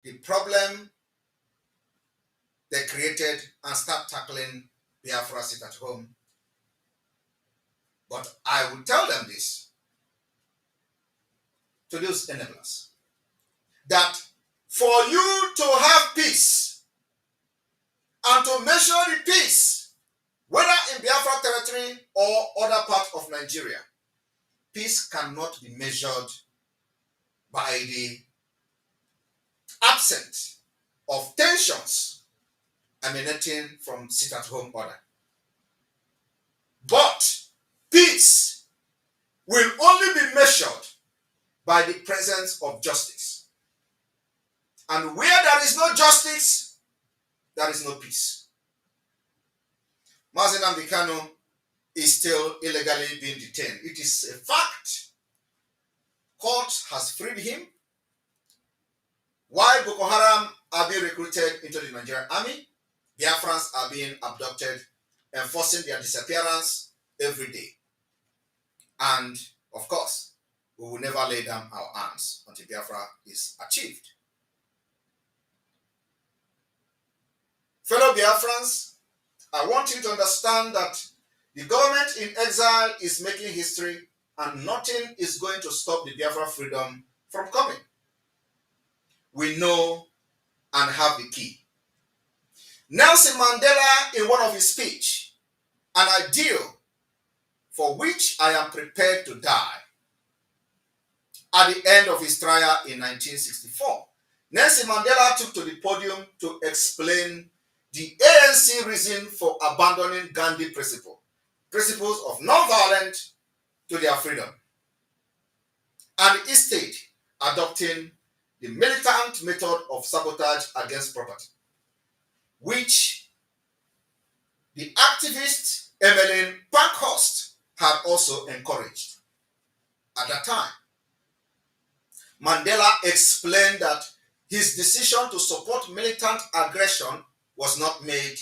the problem they created and start tackling Biafra sit at home. But I will tell them this, to those enablers, that for you to have peace and to measure the peace, whether in Biafra territory or other parts of Nigeria, peace cannot be measured by the absence of tensions emanating from sit-at-home order. But peace will only be measured by the presence of justice. And where there is no justice, there is no peace. Mazi Nnamdi Kanu is still illegally being detained. It is a fact. Court has freed him. While Boko Haram are being recruited into the Nigerian army, Biafrans are being abducted, enforcing their disappearance every day. And, of course, we will never lay down our arms until Biafra is achieved. Fellow Biafrans, I want you to understand that the government in exile is making history and nothing is going to stop the Biafra freedom from coming. We know and have the key. Nelson Mandela, in one of his speech, an ideal for which I am prepared to die, at the end of his trial in 1964, Nelson Mandela took to the podium to explain the ANC reason for abandoning Gandhi principles of non-violence to their freedom, and instead adopting the militant method of sabotage against property, which the activist Emmeline Pankhurst had also encouraged. At that time, Mandela explained that his decision to support militant aggression was not made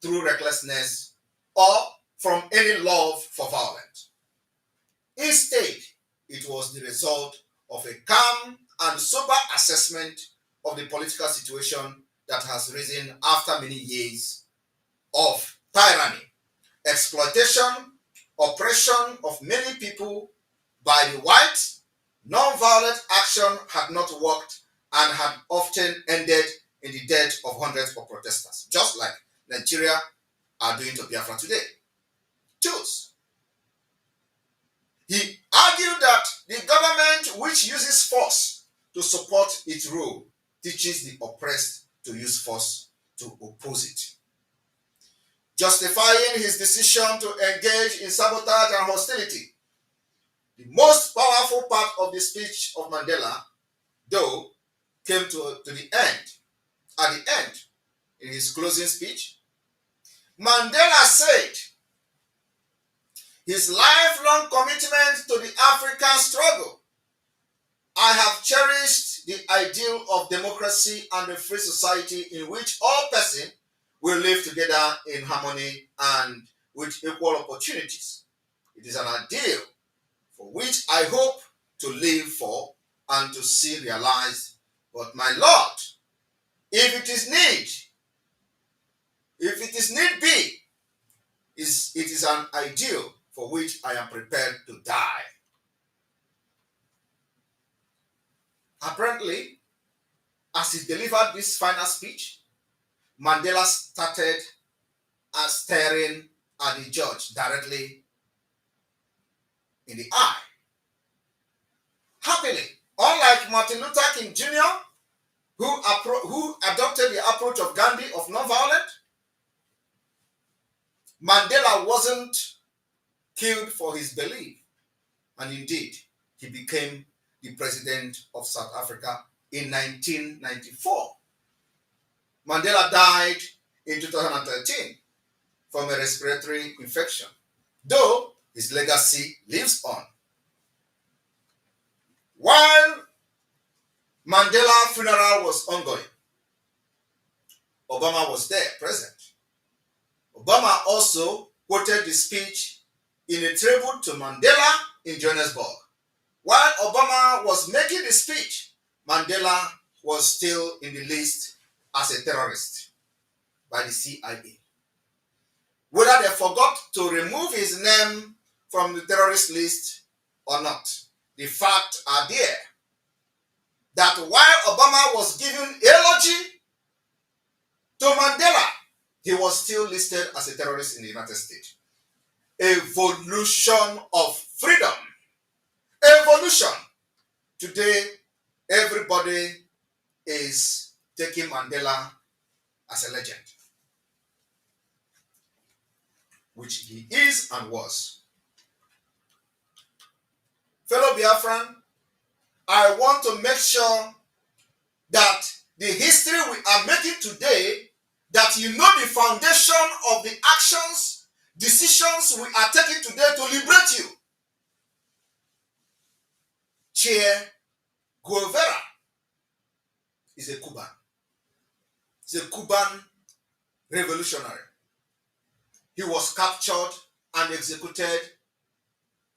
through recklessness or from any love for violence. Instead, it was the result of a calm and sober assessment of the political situation that has risen after many years of tyranny, exploitation, oppression of many people by the whites. Non-violent action had not worked and had often ended in the death of hundreds of protesters, just like Nigeria are doing to Biafra today. Choose. He argued that the government which uses force to support its rule teaches the oppressed to use force to oppose it. Justifying his decision to engage in sabotage and hostility, the most powerful part of the speech of Mandela, though, came to the end. At the end, in his closing speech, Mandela said his lifelong commitment to the African struggle, I have cherished the ideal of democracy and a free society in which all persons will live together in harmony and with equal opportunities. It is an ideal for which I hope to live for and to see realized. But my Lord, if it is need be, it is an ideal for which I am prepared to die. Apparently, as he delivered this final speech, Mandela started staring at the judge directly in the eye. Happily, unlike Martin Luther King Jr., who adopted the approach of Gandhi of nonviolence, Mandela wasn't killed for his belief, and indeed, he became the president of South Africa in 1994. Mandela died in 2013 from a respiratory infection, though his legacy lives on. While Mandela's funeral was ongoing, Obama was there, present. Obama also quoted the speech in a tribute to Mandela in Johannesburg. While Obama was making the speech, Mandela was still in the list as a terrorist by the CIA. Whether they forgot to remove his name from the terrorist list or not, the facts are there that while Obama was giving eulogy to Mandela, he was still listed as a terrorist in the United States. Evolution of freedom. Evolution. Today, everybody is taking Mandela as a legend, which he is and was. Fellow Biafran, I want to make sure that the history we are making today, that you know the foundation of the actions, decisions we are taking today to liberate you. Che Guevara is a Cuban. He's a Cuban revolutionary. He was captured and executed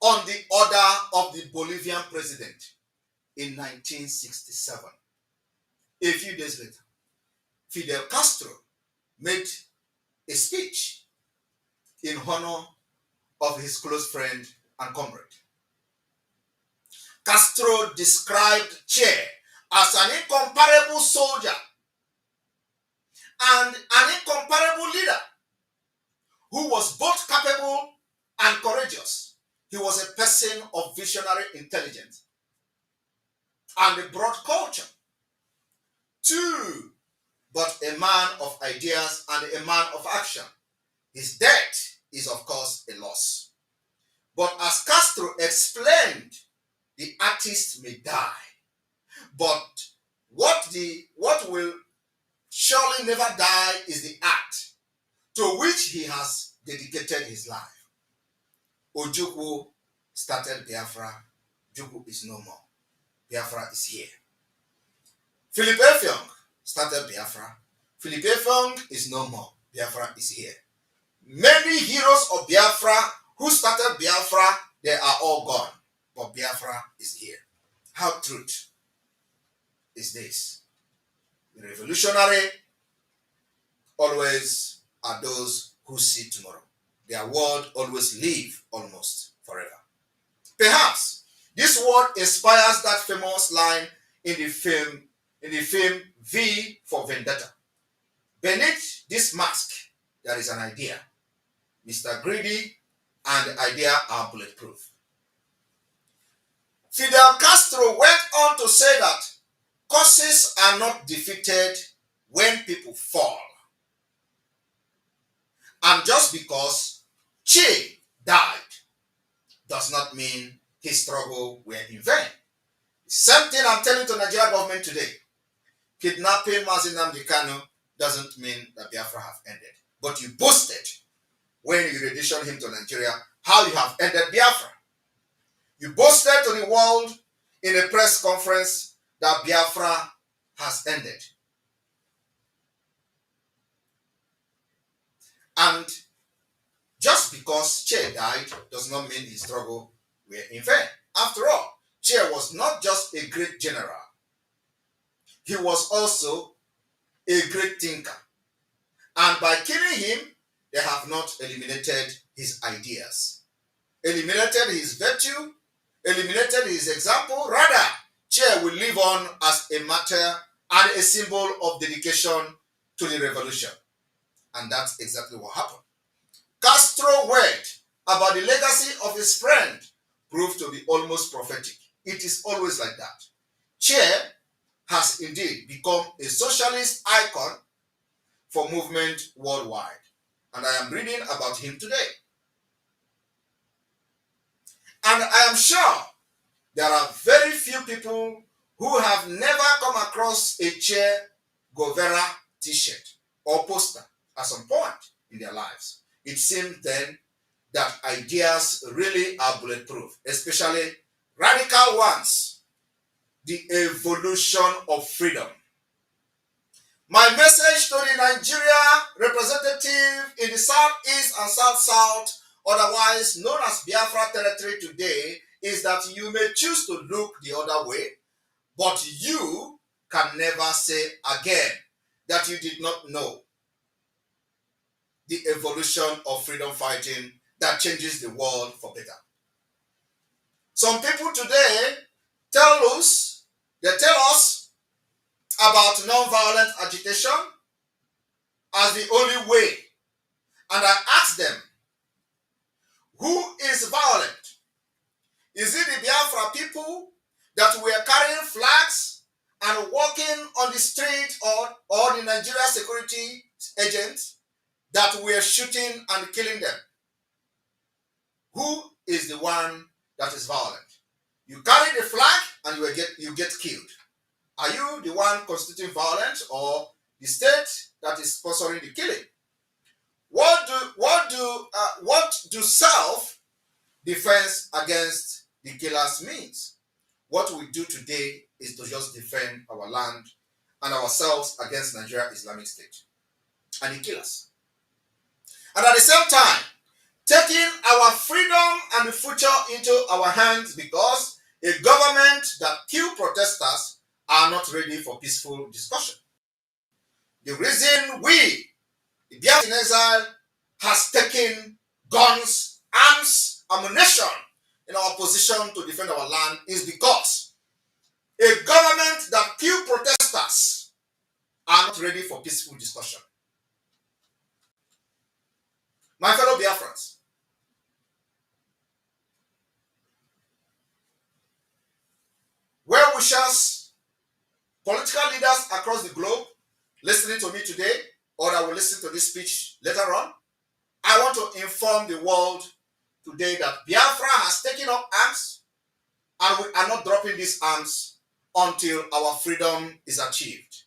on the order of the Bolivian president in 1967. A few days later, Fidel Castro made a speech in honor of his close friend and comrade. Castro described Che as an incomparable soldier and an incomparable leader who was both capable and courageous. He was a person of visionary intelligence and a broad culture. Two, but a man of ideas and a man of action. His death is, of course, a loss. But as Castro explained, the artist may die, but what will surely never die is the art to which he has dedicated his life. Ojukwu started Biafra. Ojukwu is no more. Biafra is here. Philip Effiong started Biafra. Philip Effiong is no more. Biafra is here. Many heroes of Biafra who started Biafra, they are all gone. But Biafra is here. How truth is this? The revolutionary always are those who see tomorrow. Their word always live almost forever. Perhaps this word inspires that famous line in the film V for Vendetta. Beneath this mask, there is an idea. Mr. Greedy and the idea are bulletproof. Fidel Castro went on to say that causes are not defeated when people fall. And just because Che died does not mean his struggle were in vain. Same thing I'm telling to Nigeria government today. Kidnapping Mazi Nnamdi Kanu doesn't mean that Biafra have ended. But you boasted when you renditioned him to Nigeria how you have ended Biafra. You boasted to the world in a press conference that Biafra has ended. And just because Che died does not mean his struggle were in vain. After all, Che was not just a great general. He was also a great thinker. And by killing him, they have not eliminated his ideas, eliminated his virtue, eliminated his example. Rather, Che will live on as a martyr and a symbol of dedication to the revolution. And that's exactly what happened. Castro's word about the legacy of his friend proved to be almost prophetic. It is always like that. Che has indeed become a socialist icon for movement worldwide. And I am reading about him today. And I am sure there are very few people who have never come across a Che Guevara t-shirt or poster at some point in their lives. It seems then that ideas really are bulletproof, especially radical ones. The evolution of freedom. My message to the Nigeria representative in the Southeast and South-South, otherwise known as Biafra territory today, is that you may choose to look the other way, but you can never say again that you did not know the evolution of freedom fighting that changes the world for better. Some people today tell us about non-violent agitation as the only way. And I ask them, who is violent? Is it the Biafra people that were carrying flags and walking on the street, or the Nigeria security agents that were shooting and killing them? Who is the one that is violent? You carry the flag and you get killed. Are you the one constituting violence, or the state that is sponsoring the killing? What do self-defense against the killers means? What we do today is to just defend our land and ourselves against Nigeria Islamic State and the killers. And at the same time, taking our freedom and the future into our hands, because a government that kills protesters are not ready for peaceful discussion. The reason we, the Biafra in exile, has taken guns, arms, ammunition in our position to defend our land is because a government that kills protesters are not ready for peaceful discussion. My fellow Biafrans, well-wishers, political leaders across the globe listening to me today, or that will listen to this speech later on, I want to inform the world today that Biafra has taken up arms, and we are not dropping these arms until our freedom is achieved.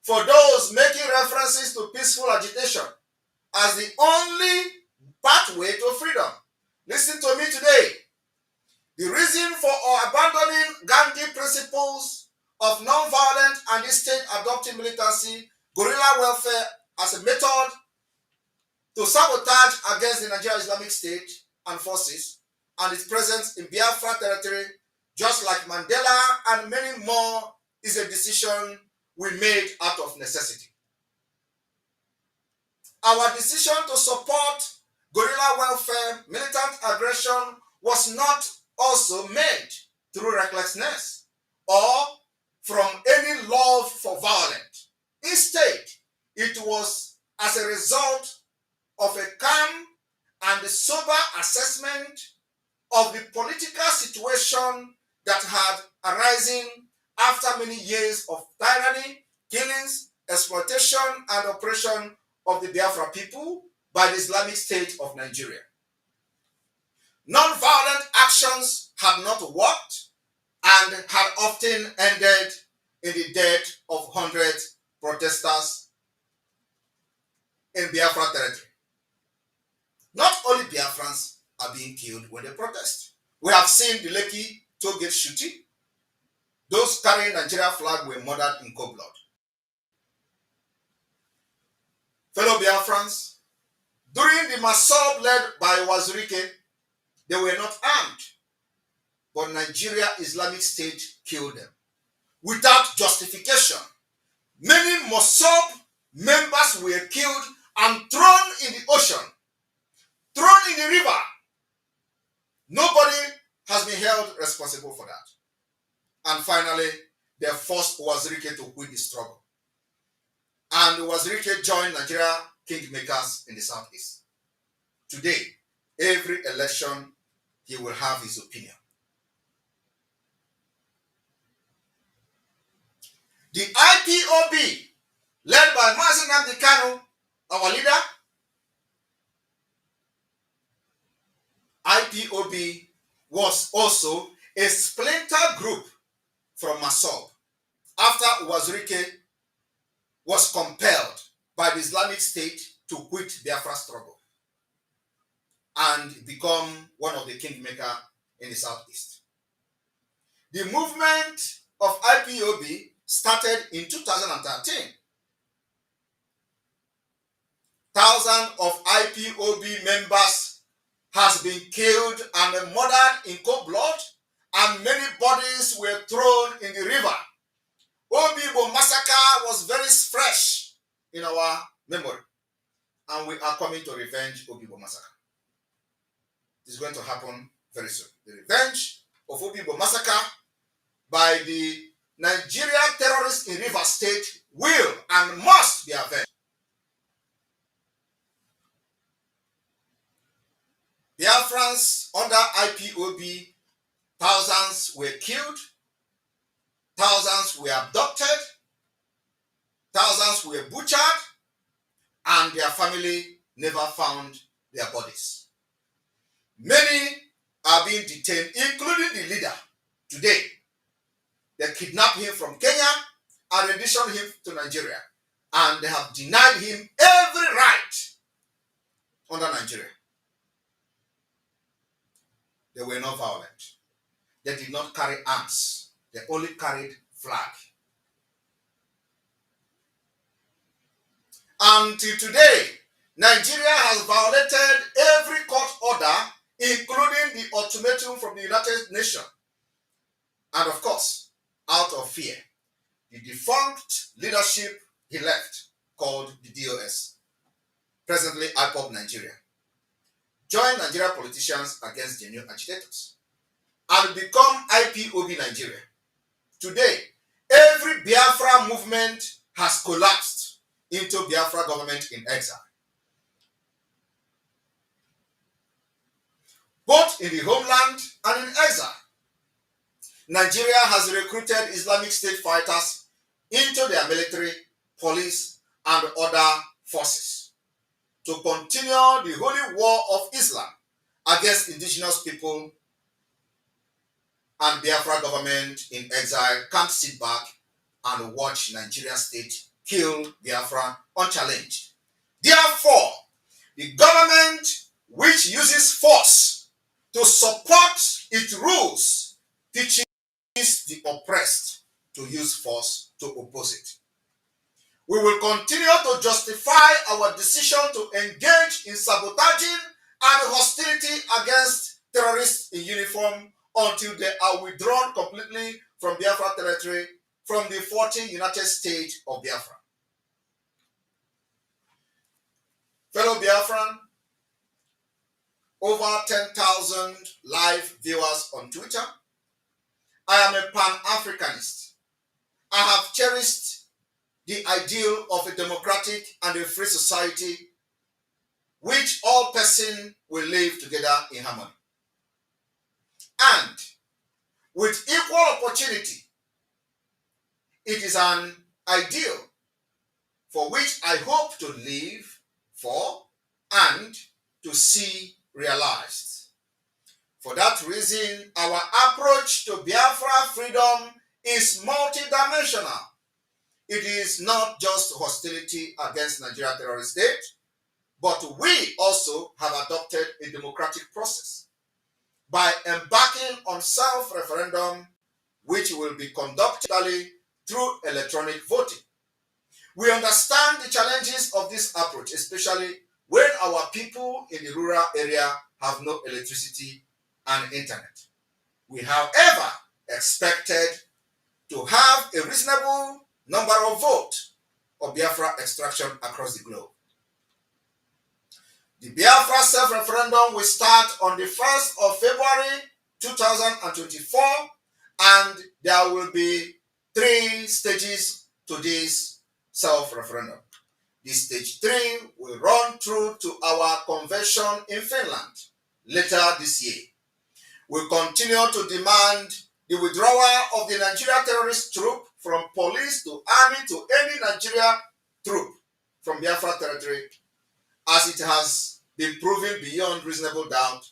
For those making references to peaceful agitation as the only pathway to freedom, listen to me today. The reason for our abandoning Gandhi principles of non-violent and state adopting militancy, guerrilla welfare as a method to sabotage against the Nigeria Islamic State and forces and its presence in Biafra territory, just like Mandela and many more, is a decision we made out of necessity. Our decision to support guerrilla welfare, militant aggression was not also made through recklessness or from any love for violence. Instead, it was as a result of a calm and sober assessment of the political situation that had arisen after many years of tyranny, killings, exploitation, and oppression of the Biafra people by the Islamic State of Nigeria. Non-violent actions had not worked and had often ended in the death of hundreds of protesters in Biafra territory. Not only Biafrans are being killed when they protest. We have seen the Lekki toll gate shooting. Those carrying Nigeria flag were murdered in cold blood. Fellow Biafrans, during the Masob led by Wazirike, they were not armed, but Nigeria Islamic State killed them without justification. Many Mossad members were killed and thrown in the ocean, thrown in the river. Nobody has been held responsible for that. And finally, they forced Wazirike to quit the struggle. And Wazirike joined Nigeria kingmakers in the southeast. Today, every election, he will have his opinion. The IPOB, led by Mazi Nnamdi Kanu, our leader, IPOB was also a splinter group from Masob after Wazirike was compelled by the Islamic State to quit Biafra struggle and become one of the kingmakers in the southeast. The movement of IPOB started in 2013. Thousands of IPOB members has been killed and murdered in cold blood, and many bodies were thrown in the river. Obibo massacre was very fresh in our memory, and we are coming to revenge Obibo massacre. It's going to happen very soon. The revenge of Obibo massacre by the Nigeria terrorists in Rivers State will and must be avenged. Biafrans under IPOB, thousands were killed, thousands were abducted, thousands were butchered, and their family never found their bodies. Many are being detained, including the leader today. They kidnapped him from Kenya and renditioned him to Nigeria, and they have denied him every right under Nigeria. They were not violent. They did not carry arms. They only carried flag. Until today, Nigeria has violated every court order, including the ultimatum from the United Nations. And of course, out of fear, the defunct leadership he left, called the DOS, presently IPOB Nigeria, joined Nigerian politicians against genuine agitators and become IPOB Nigeria. Today, every Biafra movement has collapsed into Biafra government in exile. Both in the homeland and in exile, Nigeria has recruited Islamic State fighters into their military, police, and other forces to continue the holy war of Islam against indigenous people, and Biafra government in exile can't sit back and watch Nigeria state kill Biafra unchallenged. Therefore, the government which uses force to support its rules teaches the oppressed to use force to oppose it. We will continue to justify our decision to engage in sabotaging and hostility against terrorists in uniform until they are withdrawn completely from Biafra territory from the 40 United States of Biafra. Fellow Biafran, over 10,000 live viewers on Twitter. I am a Pan-Africanist. I have cherished the ideal of a democratic and a free society which all persons will live together in harmony. And with equal opportunity, it is an ideal for which I hope to live for and to see realized. For that reason, our approach to Biafra freedom is multidimensional. It is not just hostility against Nigeria terrorist state, but we also have adopted a democratic process by embarking on self-referendum, which will be conducted through electronic voting. We understand the challenges of this approach, especially when our people in the rural area have no electricity and internet. We, however, expected to have a reasonable number of votes of Biafra extraction across the globe. The Biafra self-referendum will start on the 1st of February 2024, and there will be 3 stages to this self-referendum. The stage 3 will run through to our convention in Finland later this year. We continue to demand the withdrawal of the Nigeria terrorist troop from police to army to any Nigeria troop from Biafra territory, as it has been proven beyond reasonable doubt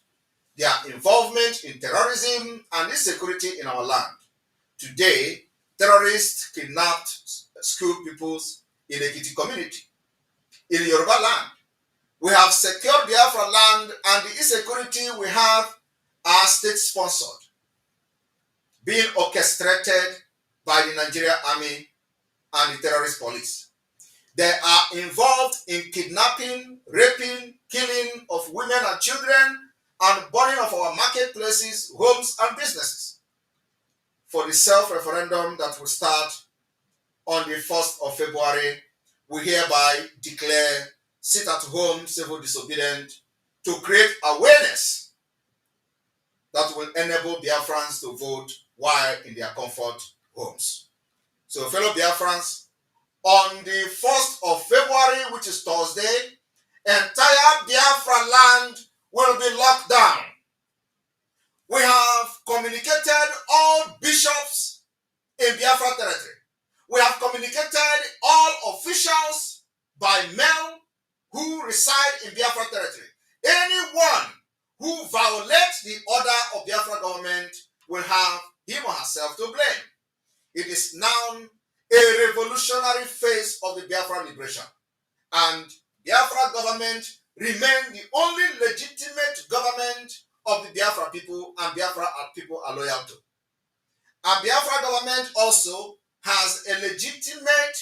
their involvement in terrorism and insecurity in our land. Today, terrorists kidnapped school pupils in the Ekiti community. In Yoruba land, we have secured Biafra land, and the insecurity we have are state-sponsored, being orchestrated by the Nigerian army and the terrorist police. They are involved in kidnapping, raping, killing of women and children, and burning of our marketplaces, homes, and businesses. For the self-referendum that will start on the 1st of February, we hereby declare sit-at-home civil disobedience to create awareness that will enable Biafrans to vote while in their comfort homes. So, fellow Biafrans, on the 1st of February, which is Thursday, entire Biafra land will be locked down. We have communicated all bishops in Biafra territory. We have communicated all officials by mail who reside in Biafra territory. Anyone who violates the order of Biafra government will have him or herself to blame. It is now a revolutionary phase of the Biafra liberation, and Biafra government remain the only legitimate government of the Biafra people, and Biafra people are loyal to. And Biafra government also has a legitimate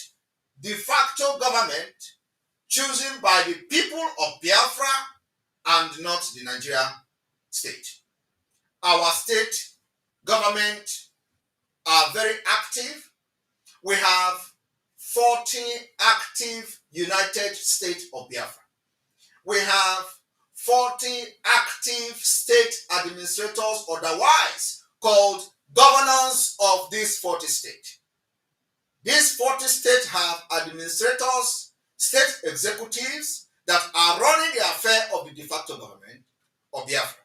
de facto government chosen by the people of Biafra and not the Nigeria state. Our state government are very active. We have 40 active United States of Biafra. We have 40 active state administrators, otherwise called governors of these 40 states. These 40 states have administrators, state executives that are running the affair of the de facto government of Biafra.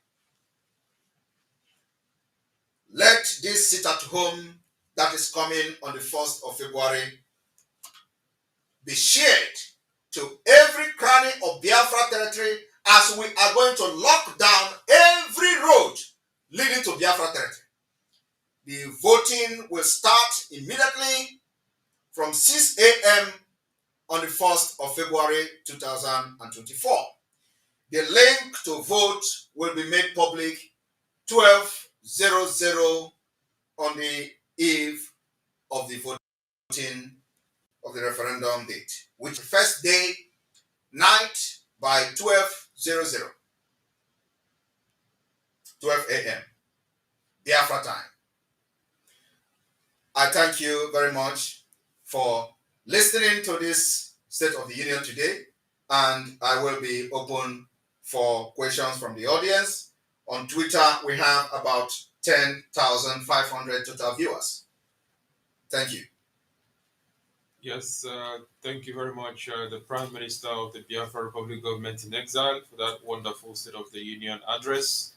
Let this sit-at-home that is coming on the 1st of February be shared to every cranny of Biafra territory, as we are going to lock down every road leading to Biafra territory. The voting will start immediately from 6 a.m. on the 1st of February 2024. The link to vote will be made public 12:00 on the eve of the voting of the referendum date, which first day night by 12:00, 12 a.m. Biafra time. I thank you very much for listening to this State of the Union today, and I will be open for questions from the audience. On Twitter, we have about 10,500 total viewers. Thank you. Yes, thank you very much, the Prime Minister of the Biafra Republic Government in Exile, for that wonderful State of the Union address.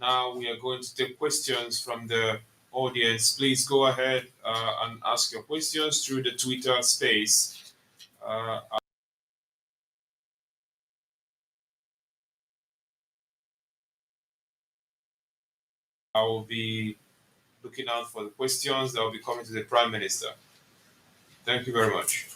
Now we are going to take questions from the audience. Please go ahead and ask your questions through the Twitter space. I will be looking out for the questions that will be coming to the Prime Minister. Thank you very much.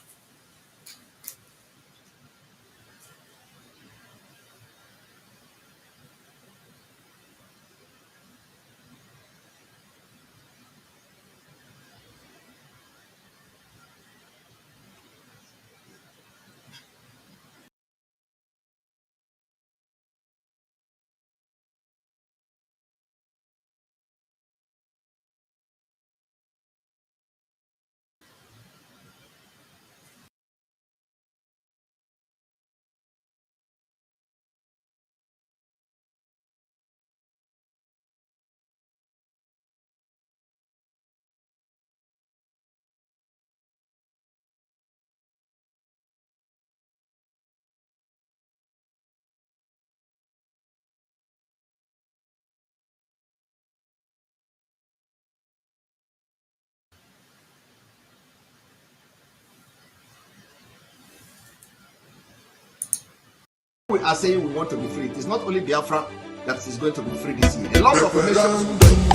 We are saying we want to be free. It is not only Biafra that is going to be free this year. A lot of nations.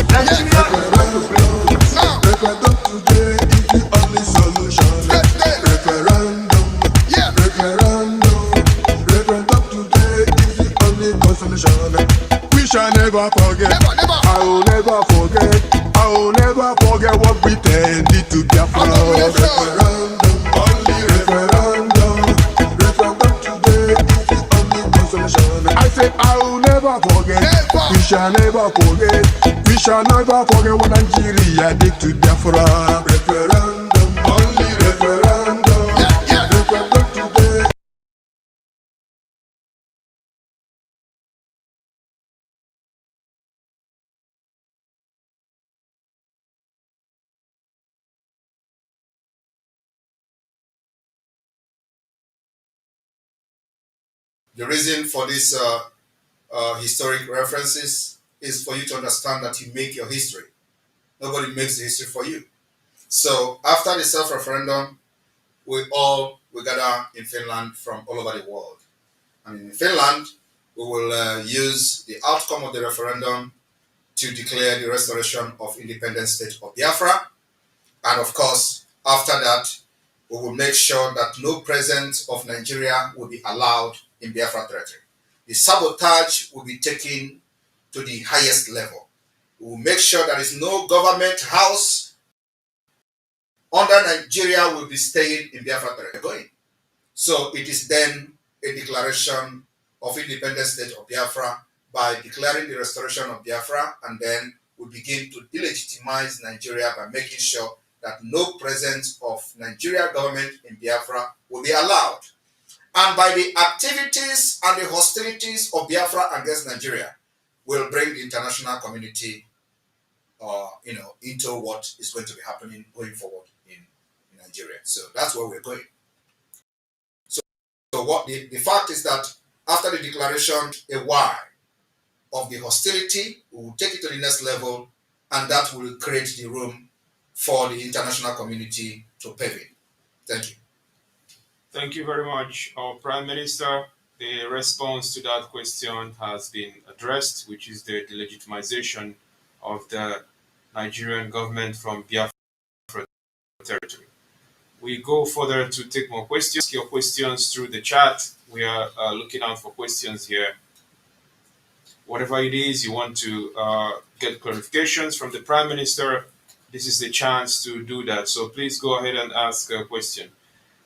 Nigeria is going to be free. Referendum today is the only solution. Referendum. Referendum today is the only consolation. We shall never forget. I will never forget. I will never forget what we tended to Biafra. Referendum. Only referendum. Referendum today is the only consolation. I say I will never forget. We shall never forget. We shall never forget what Nigeria did to Biafra. Referendum. Only referendum. The reason for this historic references is for you to understand that you make your history. Nobody makes the history for you. So after the self-referendum, we gather in Finland from all over the world. And in Finland, we will use the outcome of the referendum to declare the restoration of independent state of Biafra. And of course, after that, we will make sure that no presence of Nigeria will be allowed in Biafra territory. The sabotage will be taken to the highest level. We will make sure there is no government house under Nigeria will be staying in Biafra territory. So it is then a declaration of independent state of Biafra by declaring the restoration of Biafra, and then we begin to delegitimize Nigeria by making sure that no presence of Nigeria government in Biafra will be allowed. And by the activities and the hostilities of Biafra against Nigeria will bring the international community into what is going to be happening going forward in Nigeria. So that's where we're going. So what the fact is that after the declaration, a why of the hostility, we will take it to the next level, and that will create the room for the international community to pave it. Thank you. Thank you very much, our Prime Minister. The response to that question has been addressed, which is the delegitimization of the Nigerian government from Biafra territory. We go further to take more questions. Your questions through the chat. We are looking out for questions here. Whatever it is you want to get clarifications from the Prime Minister, this is the chance to do that. So please go ahead and ask a question.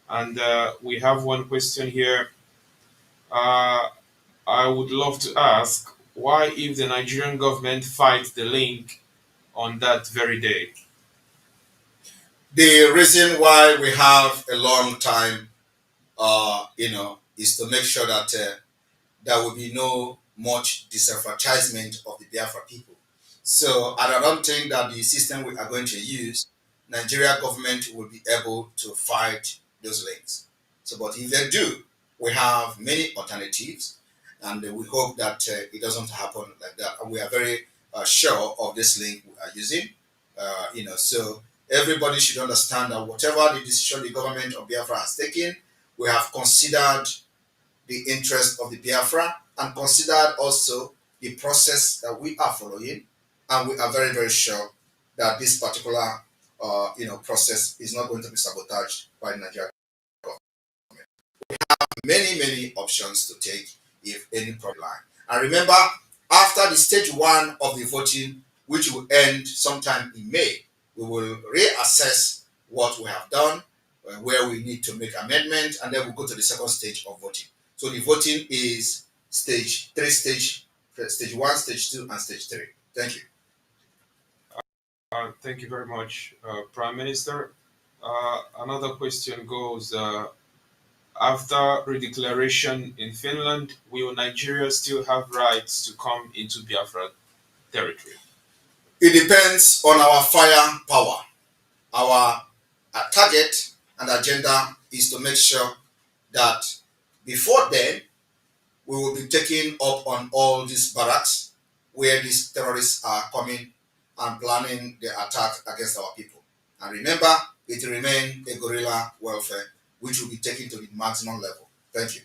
And we have one question here. I would love to ask, why if the Nigerian government fight the link on that very day? The reason why we have a long time, is to make sure that there will be no much disenfranchisement of the Biafra people. So I don't think that the system we are going to use, Nigeria government will be able to fight those links. So, but if they do, we have many alternatives, and we hope that it doesn't happen like that. And we are very sure of this link we are using. So everybody should understand that whatever the decision the government of Biafra has taken, we have considered the interest of the Biafra and considered also the process that we are following, and we are very, very sure that this particular process is not going to be sabotaged by Nigeria government. We have many options to take if any problem. And remember, after the stage 1 of the voting, which will end sometime in May, we will reassess what we have done, where we need to make amendments, and then we'll go to the second stage of voting. So the voting is stage 1, stage 2, and stage 3. Thank you. Thank you very much, Prime Minister. Another question goes, after redeclaration in Finland, will Nigeria still have rights to come into Biafra territory? It depends on our firepower. Our target and agenda is to make sure that before then, we will be taking up on all these barracks where these terrorists are coming and planning the attack against our people. And remember, it remains a guerrilla warfare, which will be taken to the maximum level. Thank you.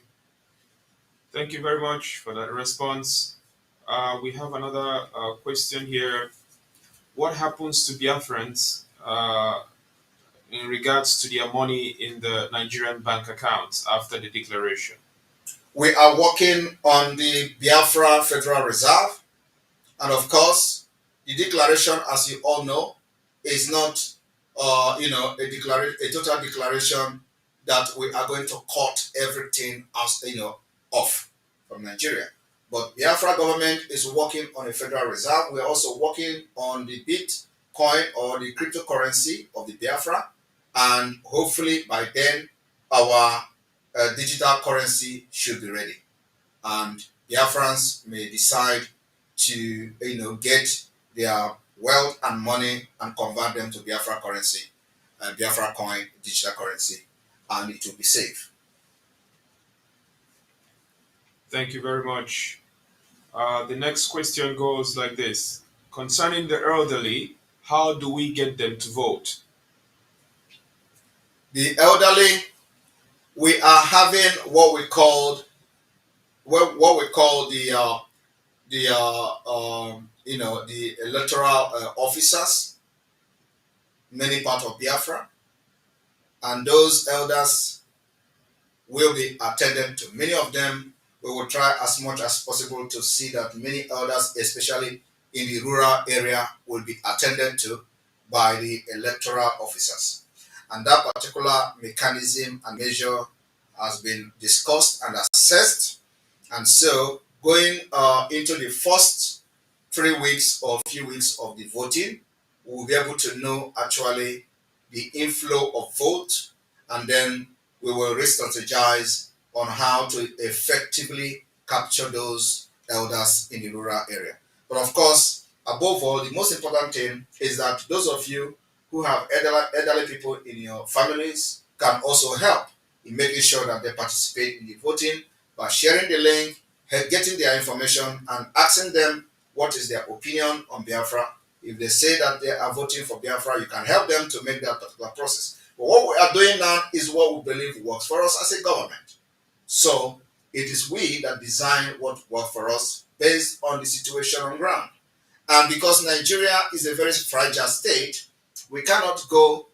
Thank you very much for that response. We have another question here. What happens to Biafrans in regards to their money in the Nigerian bank accounts after the declaration? We are working on the Biafra Federal Reserve, and of course, the declaration, as you all know, is not a total declaration that we are going to cut everything off from Nigeria. But Biafra government is working on a Federal Reserve. We are also working on the Bitcoin or the cryptocurrency of the Biafra, and hopefully by then our digital currency should be ready, and Biafrans may decide to get their wealth and money and convert them to Biafra currency, Biafra coin, digital currency, and it will be safe. Thank you very much. The next question goes like this. Concerning the elderly, how do we get them to vote? The elderly, we are having what we call the electoral officers, many part of Biafra, and those elders will be attended to. Many of them, we will try as much as possible to see that many elders, especially in the rural area, will be attended to by the electoral officers. And that particular mechanism and measure has been discussed and assessed. And so, going into the first 3 weeks or few weeks of the voting, we will be able to know actually the inflow of vote, and then we will re-strategize on how to effectively capture those elders in the rural area. But of course, above all, the most important thing is that those of you who have elderly people in your families can also help in making sure that they participate in the voting by sharing the link, getting their information, and asking them what is their opinion on Biafra. If they say that they are voting for Biafra, you can help them to make that particular process. But what we are doing now is what we believe works for us as a government. So it is we that design what works for us based on the situation on ground. And because Nigeria is a very fragile state, we cannot go,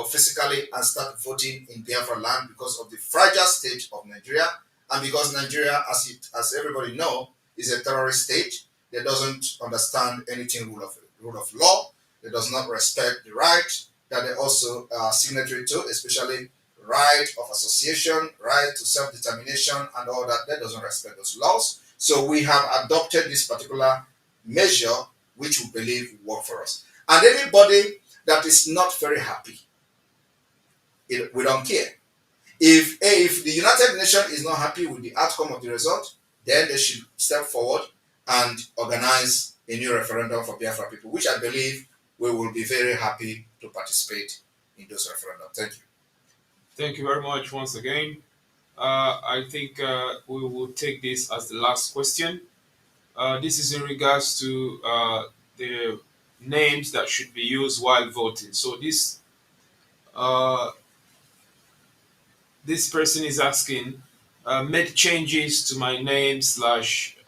physically and start voting in Biafra land because of the fragile state of Nigeria, and because Nigeria, as everybody know, is a terrorist state that doesn't understand anything rule of law. They does not respect the right that they also are signatory to, especially right of association, right to self-determination, and all that. That doesn't respect those laws. So we have adopted this particular measure, which we believe will work for us. And anybody that is not very happy, we don't care. If the United Nations is not happy with the outcome of the result, then they should step forward and organize a new referendum for Biafra people, which I believe we will be very happy to participate in those referendums. Thank you. Thank you very much once again. I think we will take this as the last question. This is in regards to the names that should be used while voting. So this person is asking, make changes to my name /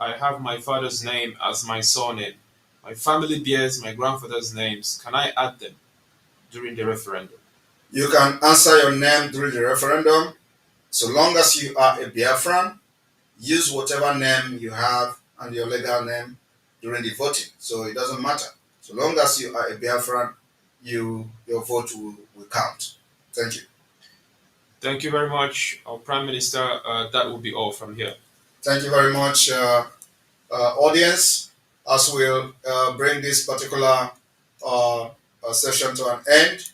I have my father's name as my surname. My family bears my grandfather's names. Can I add them during the referendum? You can answer your name during the referendum. So long as you are a Biafran, use whatever name you have and your legal name during the voting. So it doesn't matter. So long as you are a Biafran, your vote will count. Thank you. Thank you very much, our Prime Minister. That will be all from here. Thank you very much, audience. As we'll bring this particular session to an end,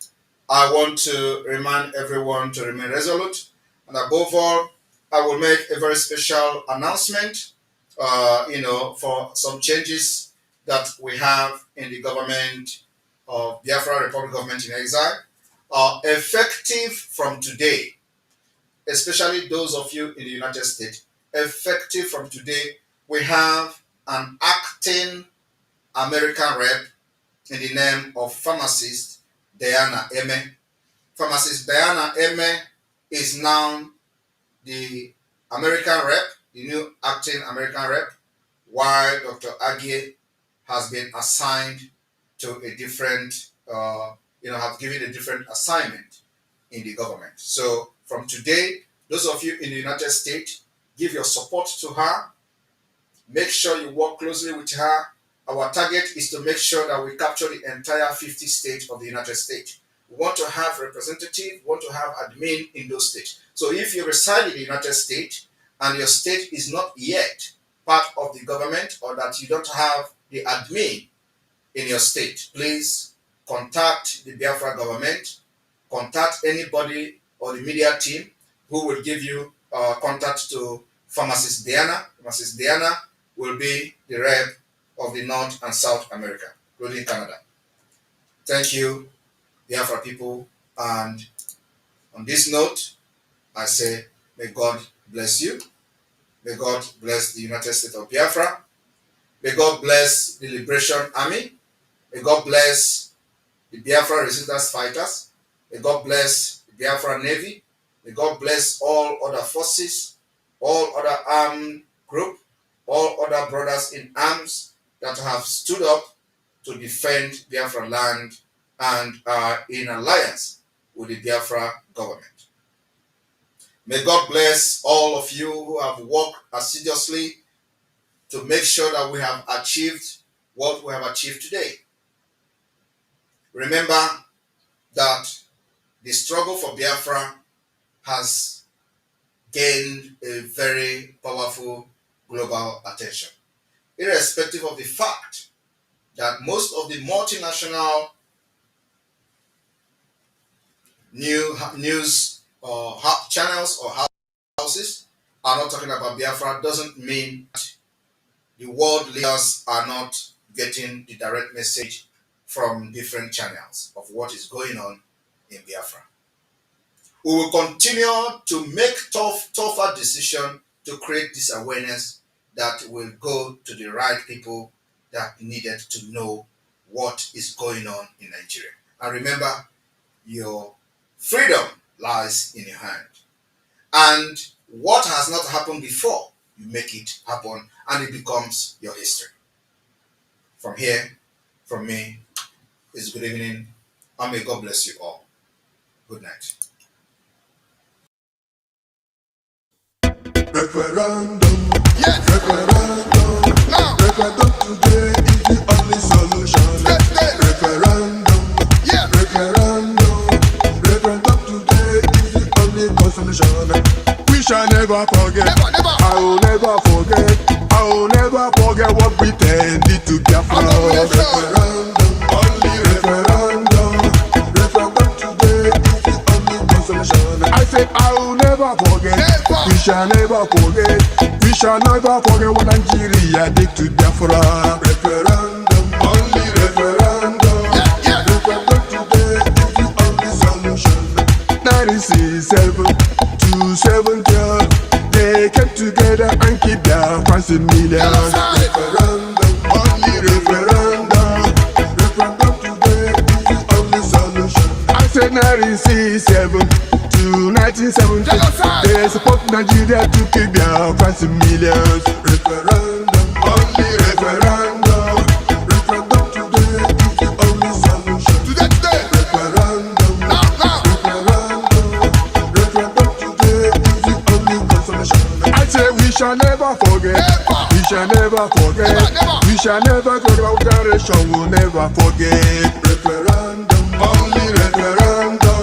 I want to remind everyone to remain resolute. And above all, I will make a very special announcement, for some changes that we have in the government of Biafra Republic Government in Exile. Effective from today, especially those of you in the United States, effective from today, we have an acting American rep in the name of pharmacist Diana Eme. Pharmacist Diana Eme is now the American rep, the new acting American rep, while Dr. Agie has been assigned to a different, have given a different assignment in the government. So from today, those of you in the United States, give your support to her. Make sure you work closely with her. Our target is to make sure that we capture the entire 50 states of the United States. We want to have representatives, want to have admin in those states. So if you reside in the United States and your state is not yet part of the government, or that you don't have the admin in your state, please contact the Biafra government, contact anybody or the media team who will give you contact to Pharmacist Diana. Pharmacist Diana will be the rep of the North and South America, including Canada. Thank you, Biafra people. And on this note, I say, may God bless you. May God bless the United States of Biafra. May God bless the Liberation Army. May God bless the Biafra resistance fighters. May God bless the Biafra Navy. May God bless all other forces, all other armed group, all other brothers in arms that have stood up to defend Biafra land and are in alliance with the Biafra government. May God bless all of you who have worked assiduously to make sure that we have achieved what we have achieved today. Remember that the struggle for Biafra has gained a very powerful global attention, irrespective of the fact that most of the multinational news or channels or houses are not talking about Biafra. Doesn't mean that the world leaders are not getting the direct message from different channels of what is going on in Biafra. We will continue to make tougher decisions to create this awareness that will go to the right people that needed to know what is going on in Nigeria. And remember, your freedom lies in your hand. And what has not happened before, you make it happen and it becomes your history. From here, from me, it's good evening and may God bless you all. Good night. Referendum, Yes. referendum, Now. referendum today is the only solution. Referendum, Yeah. referendum, referendum today is the only consolation. We shall never forget. Never, never. I will never forget. I will never forget what Britain did to Biafra. I know we are sure. Referendum, only referendum, referendum today is the only consolation. I said I will never forget. Never. We shall never forget. We shall never forget what Nigeria did to Biafra. Referendum, only referendum. Yeah, yeah. Referendum today is the only solution. 1967 to 70, they came together and keep their France in millions. Referendum, only referendum. Referendum today is the only solution. I said 1967 to 1970, Genocide. they support Nigeria to keep their France in millions. Referendum, only referendum. Referendum today is the only solution. Today. Referendum, Now. referendum today is the only consolation. I say we shall never forget. Never. We shall never forget. Never, never. We shall never forget. Our generation will never forget. Referendum, only referendum.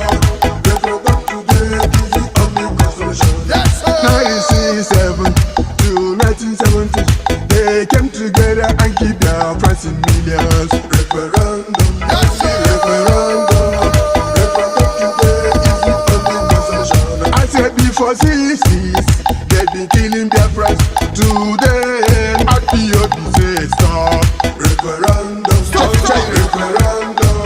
Referendum today is the only consolation. Yes, sir. 1967 to 1970, they came together and keep their France in millions. Referendum, Yes, sir. referendum. Referendum today is the only consolation. I said before 60s, they been killing their friends. Today, at POB say stop. Referendum, Stop. referendum.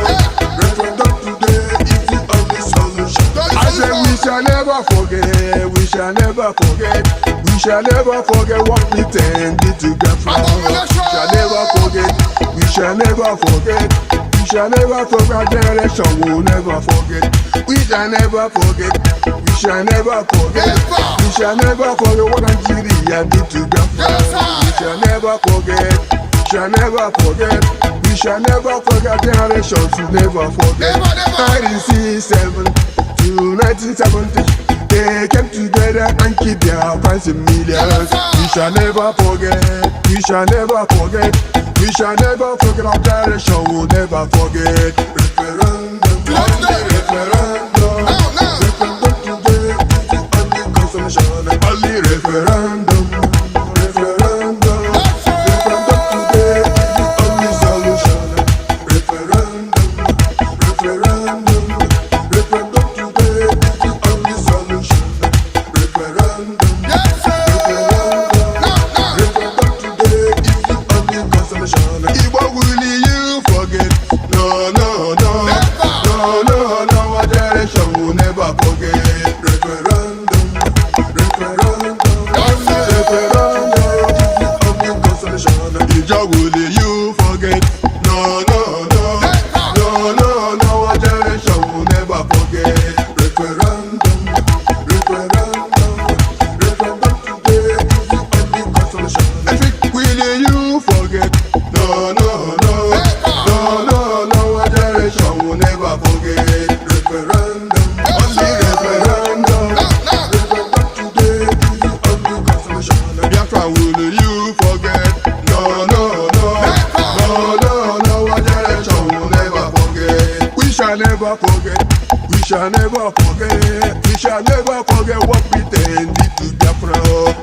Referendum today is the only solution. I said we shall never forget. We shall never forget. We shall never forget what we did to Biafra. We shall never forget. We shall never forget. We shall never forget. Our generation will never forget. We shall never forget. We shall never forget. We shall never forget what Nigeria did to Biafra. We shall never forget. We shall never forget. We shall never forget. Our generation will never forget. Never, never. 1967 to 1970, they came together and keep their France in millions. We shall never forget. We shall never forget. We shall never forget. Our generation will never forget. Referendum, only referendum. Now. Referendum today is the only consolation. Only referendum. Referendum. Referendum today is the only solution. Referendum. Referendum. Referendum today is the only solution. Referendum. Yes, sir. Referendum. Now. Referendum today is the only consolation. What will you forget? No, no, no. Never. No, no, no. Our generation will never forget. Referendum. Referendum. Yes, sir. Referendum. will you forget? No, no, no. No, no, no, our generation will never forget. Referendum, referendum, referendum today is the only consolation. Will you forget? No, no, no. No, no, no, our generation will never forget. Referendum, only referendum. Referendum today is the only consolation. Biafra, will you forget? No, no, no. No, no, no, our generation will never forget. We shall never forget. We shall never forget. We shall never forget what we did to Biafra.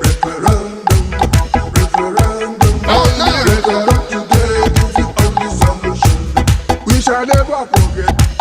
Referendum, referendum. Only referendum today is the only solution. We shall never forget.